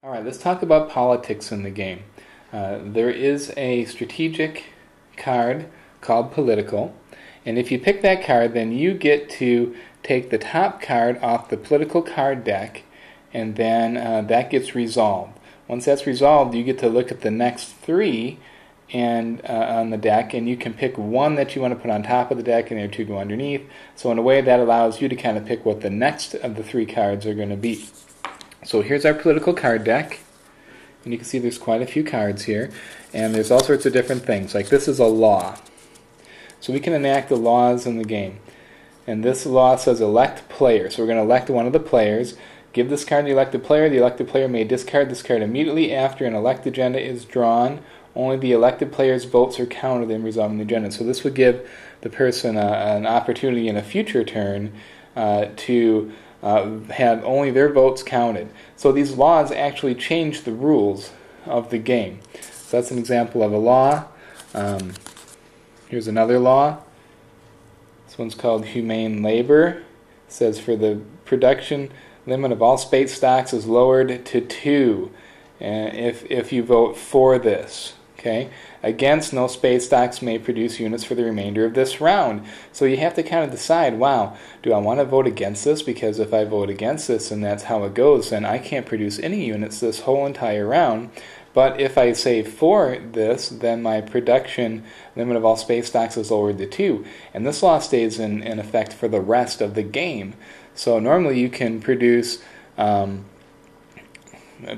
Alright, let's talk about politics in the game. There is a strategic card called Political, and if you pick that card, then you get to take the top card off the political card deck, and then that gets resolved. Once that's resolved, you get to look at the next three on the deck, and you can pick one that you want to put on top of the deck and the other two go underneath. So in a way, that allows you to kind of pick what the next of the three cards are going to be. So here's our political card deck, and you can see there's quite a few cards here, and there's all sorts of different things. Like this is a law, so we can enact the laws in the game. And this law says elect player, so we're going to elect one of the players, give this card to the elected player may discard this card immediately after an elect agenda is drawn. Only the elected player's votes are counted in resolving the agenda. So this would give the person an opportunity in a future turn to have only their votes counted. So these laws actually change the rules of the game. So that's an example of a law. Here's another law. This one's called Humane Labor. It says for the production limit of all space stocks is lowered to 2 if you vote for this. Okay. Against, no space stocks may produce units for the remainder of this round. So you have to kind of decide, wow, do I want to vote against this? Because if I vote against this and that's how it goes, then I can't produce any units this whole entire round. But if I say for this, then my production limit of all space stocks is lowered to 2. And this law stays in effect for the rest of the game. So normally you can produce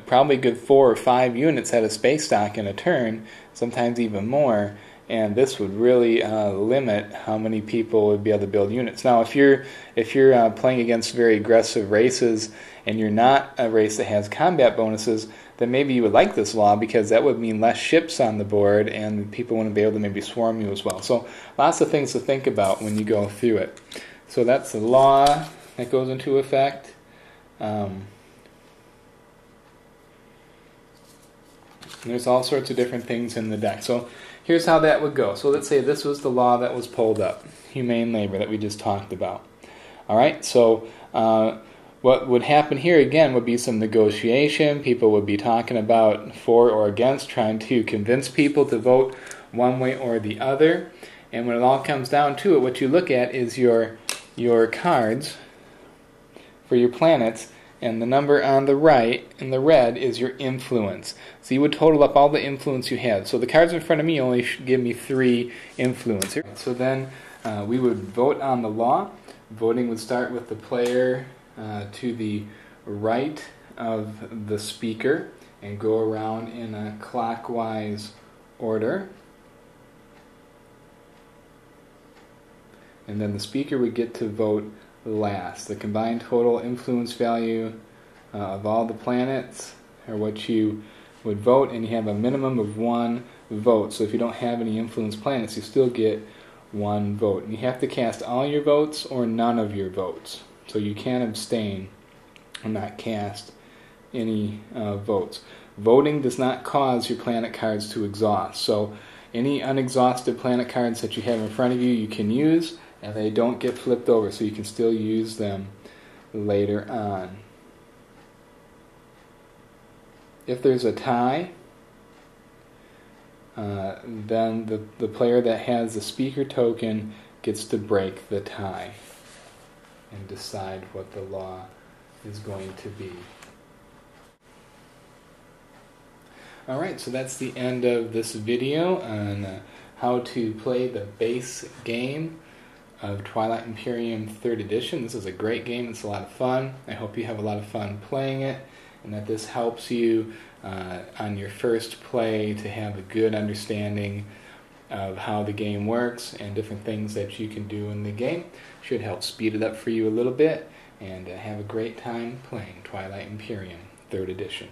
probably a good 4 or 5 units at a space stock in a turn, sometimes even more, and this would really limit how many people would be able to build units. Now, if you're playing against very aggressive races and you're not a race that has combat bonuses, then maybe you would like this law because that would mean less ships on the board and people wouldn't be able to maybe swarm you as well. So lots of things to think about when you go through it. So that's the law that goes into effect. And there's all sorts of different things in the deck. So here's how that would go. So let's say this was the law that was pulled up, humane labor that we just talked about. All right, so what would happen here again would be some negotiation. People would be talking about for or against, trying to convince people to vote one way or the other. And when it all comes down to it, what you look at is your cards for your planets, and the number on the right in the red is your influence. So you would total up all the influence you had. So the cards in front of me only give me 3 influence here. So then we would vote on the law. Voting would start with the player to the right of the speaker and go around in a clockwise order. And then the speaker would get to vote last. The combined total influence value of all the planets are what you would vote, and you have a minimum of 1 vote. So if you don't have any influence planets, you still get 1 vote. And you have to cast all your votes or none of your votes. So you can't abstain or not cast any votes. Voting does not cause your planet cards to exhaust. So any unexhausted planet cards that you have in front of you, you can use, and they don't get flipped over, so you can still use them later on. If there's a tie, then the player that has the speaker token gets to break the tie and decide what the law is going to be. Alright, so that's the end of this video on how to play the base game of Twilight Imperium 3rd Edition. This is a great game. It's a lot of fun. I hope you have a lot of fun playing it, and that this helps you on your first play to have a good understanding of how the game works and different things that you can do in the game. Should help speed it up for you a little bit, and have a great time playing Twilight Imperium 3rd Edition.